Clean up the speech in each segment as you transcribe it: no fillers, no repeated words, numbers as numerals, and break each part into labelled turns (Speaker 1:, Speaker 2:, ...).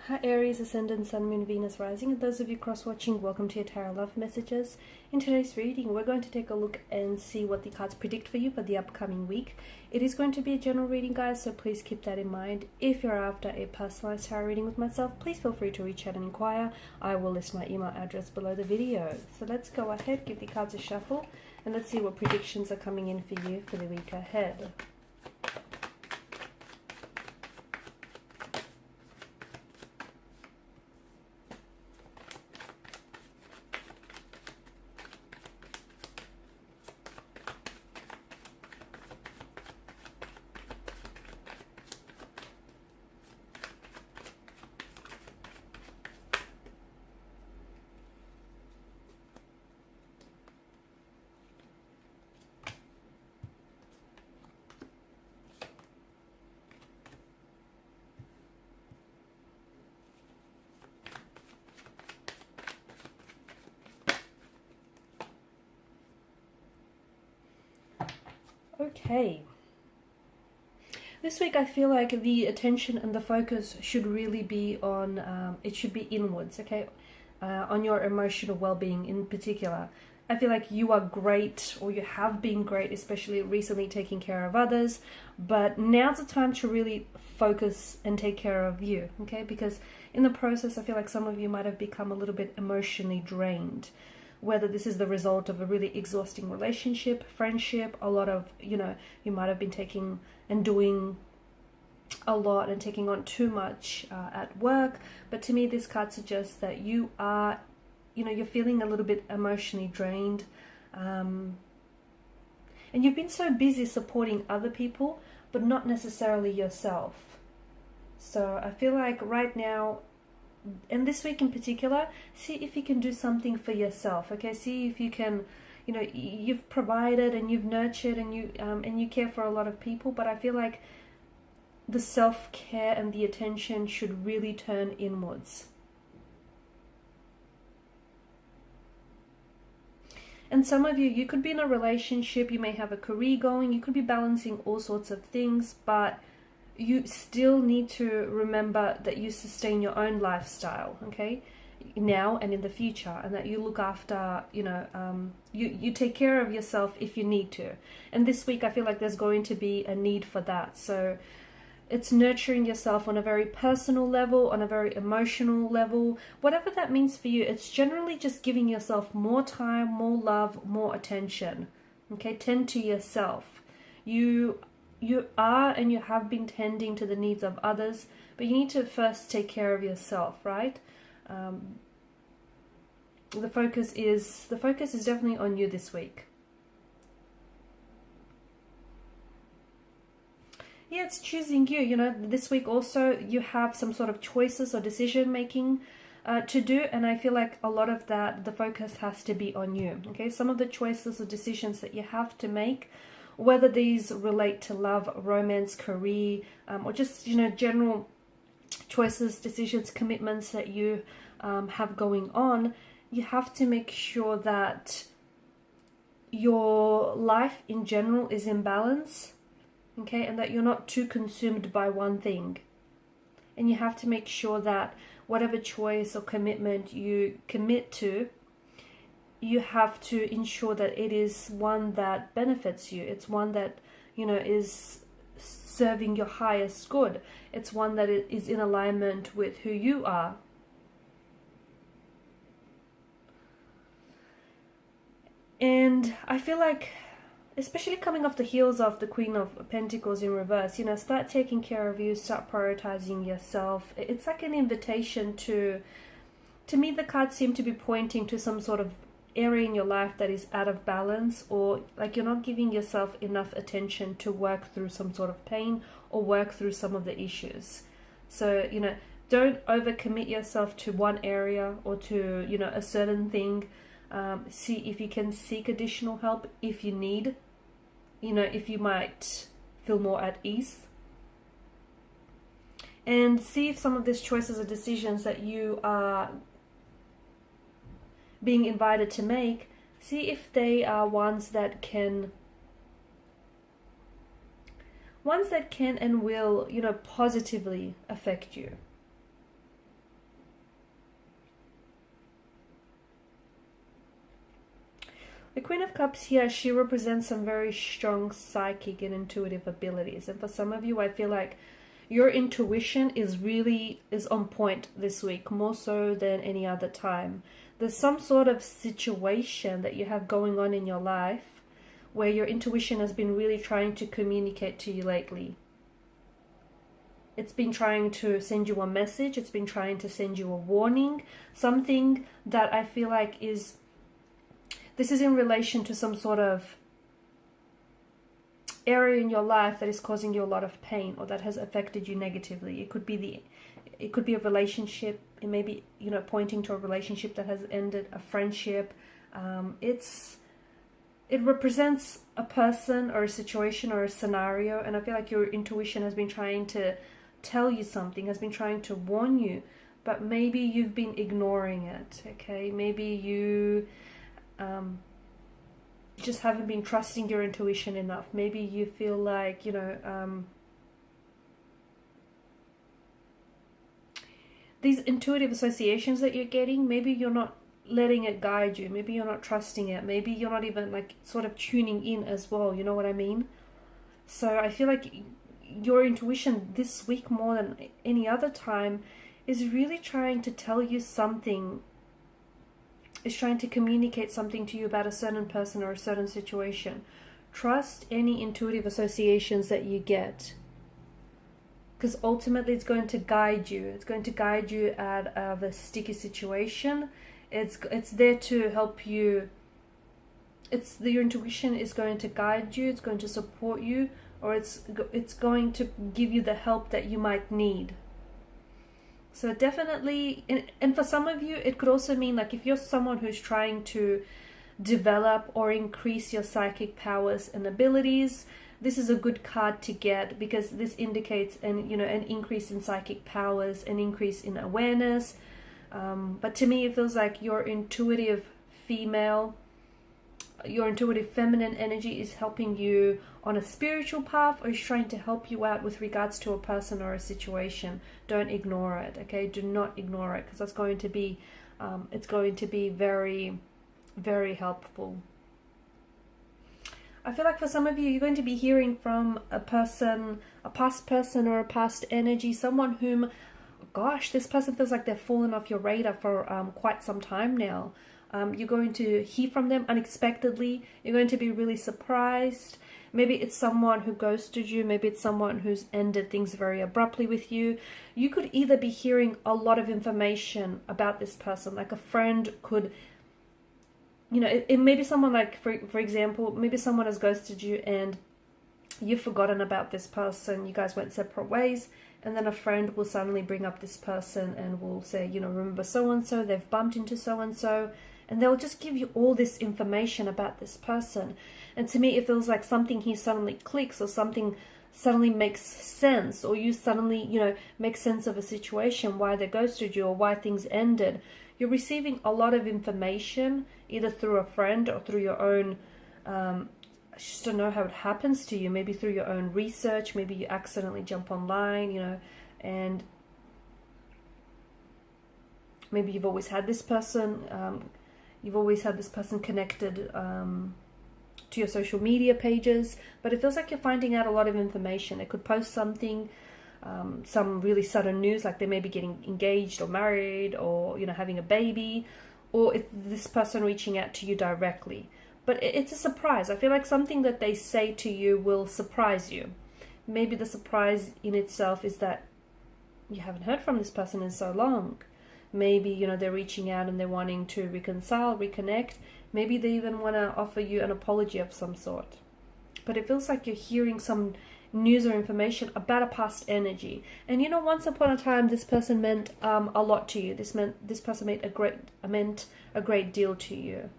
Speaker 1: Hi Aries, Ascendant, Sun, Moon, Venus, Rising, and those of you cross-watching, welcome to your Tarot Love Messages. In today's reading, we're going to take a look and see what the cards predict for you for the upcoming week. It is going to be a general reading, guys, so please keep that in mind. If you're after a personalized tarot reading with myself, please feel free to reach out and inquire. I will list my email address below the video. So let's go ahead, give the cards a shuffle, and let's see what predictions are coming in for you for the week ahead. Okay, this week I feel like the attention and the focus should really be on, it should be inwards, okay, on your emotional well-being in particular. I feel like you are great, or you have been great, especially recently taking care of others, but now's the time to really focus and take care of you, okay, because in the process I feel like some of you might have become a little bit emotionally drained. Whether this is the result of a really exhausting relationship, friendship, a lot of, you might have been taking and doing a lot and taking on too much at work. But to me, this card suggests that you are, you're feeling a little bit emotionally drained. And you've been so busy supporting other people, but not necessarily yourself. So I feel like right now, and this week in particular, see if you can do something for yourself, okay? See if you can, you've provided and you've nurtured and you care for a lot of people, but I feel like the self-care and the attention should really turn inwards. And some of you could be in a relationship, you may have a career going, you could be balancing all sorts of things, but you still need to remember that you sustain your own lifestyle, okay, now and in the future, and that you look after, you take care of yourself if you need to. And this week I feel like there's going to be a need for that. So it's nurturing yourself on a very personal level, on a very emotional level, whatever that means for you. It's generally just giving yourself more time, more love, more attention, okay? Tend to yourself. You are and you have been tending to the needs of others, but you need to first take care of yourself, right? The focus is definitely on you this week. Yeah, it's choosing you. This week also you have some sort of choices or decision making to do, and I feel like a lot of that, the focus has to be on you, okay? Some of the choices or decisions that you have to make, whether these relate to love, romance, career, or just, general choices, decisions, commitments that you have going on, you have to make sure that your life in general is in balance, okay, and that you're not too consumed by one thing. And you have to make sure that whatever choice or commitment you commit to, you have to ensure that it is one that benefits you. It's one that, is serving your highest good. It's one that is in alignment with who you are. And I feel like, especially coming off the heels of the Queen of Pentacles in reverse, start taking care of you, start prioritizing yourself. It's like an invitation to me, the cards seem to be pointing to some sort of area in your life that is out of balance, or like you're not giving yourself enough attention to work through some sort of pain or work through some of the issues. So, don't overcommit yourself to one area or to, a certain thing. See if you can seek additional help if you need, if you might feel more at ease. And see if some of these choices or decisions that you are being invited to make, see if they are ones that can and will, positively affect you. The Queen of Cups here, she represents some very strong psychic and intuitive abilities. And for some of you, I feel like your intuition is on point this week, more so than any other time. There's some sort of situation that you have going on in your life where your intuition has been really trying to communicate to you lately. It's been trying to send you a message. It's been trying to send you a warning. Something that I feel like this is in relation to some sort of area in your life that is causing you a lot of pain or that has affected you negatively. It could be a relationship. It may be, pointing to a relationship that has ended, a friendship. It represents a person or a situation or a scenario, and I feel like your intuition has been trying to tell you something, has been trying to warn you, but maybe you've been ignoring it, okay? Maybe you just haven't been trusting your intuition enough. Maybe you feel like, these intuitive associations that you're getting, maybe you're not letting it guide you. Maybe you're not trusting it. Maybe you're not even sort of tuning in as well. You know what I mean? So I feel like your intuition this week more than any other time is really trying to tell you something. Is trying to communicate something to you about a certain person or a certain situation. Trust any intuitive associations that you get, because ultimately it's going to guide you. It's going to guide you out of a sticky situation. It's there to help you. Your intuition is going to guide you. It's going to support you, or it's going to give you the help that you might need. So definitely, and for some of you, it could also mean like if you're someone who's trying to develop or increase your psychic powers and abilities, this is a good card to get, because this indicates an increase in psychic powers, an increase in awareness. But to me, it feels like your intuitive feminine energy is helping you on a spiritual path, or is trying to help you out with regards to a person or a situation. Don't ignore it, okay? Do not ignore it, because that's going to be, it's going to be very, very helpful. I feel like for some of you, you're going to be hearing from a person, a past person or a past energy, someone whom, gosh, this person feels like they've fallen off your radar for quite some time now. You're going to hear from them unexpectedly. You're going to be really surprised. Maybe it's someone who ghosted you. Maybe it's someone who's ended things very abruptly with you. You could either be hearing a lot of information about this person, like a friend could, it may be someone like, for example, maybe someone has ghosted you and you've forgotten about this person. You guys went separate ways, and then a friend will suddenly bring up this person and will say, remember so-and-so, they've bumped into so-and-so, and they'll just give you all this information about this person. And to me, it feels like something here suddenly clicks, or something suddenly makes sense, or you suddenly, make sense of a situation, why they ghosted you or why things ended. You're receiving a lot of information, either through a friend or through your own, I just don't know how it happens to you, maybe through your own research. Maybe you accidentally jump online, and maybe you've always had this person, connected to your social media pages, but it feels like you're finding out a lot of information. They could post something, some really sudden news, like they may be getting engaged or married, or having a baby, or it's this person reaching out to you directly. But it's a surprise. I feel like something that they say to you will surprise you. Maybe the surprise in itself is that you haven't heard from this person in so long. Maybe, they're reaching out and they're wanting to reconcile, reconnect. Maybe they even want to offer you an apology of some sort. But it feels like you're hearing some news or information about a past energy. And once upon a time, this person meant a lot to you. This person meant a great deal to you.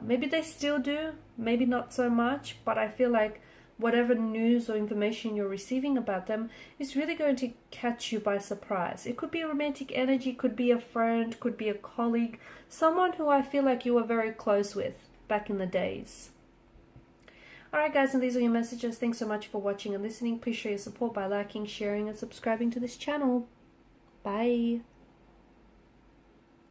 Speaker 1: Maybe they still do, maybe not so much, but I feel like whatever news or information you're receiving about them is really going to catch you by surprise. It could be a romantic energy, could be a friend, could be a colleague, someone who I feel like you were very close with back in the days. Alright guys, and these are your messages. Thanks so much for watching and listening. Please show your support by liking, sharing and subscribing to this channel. Bye.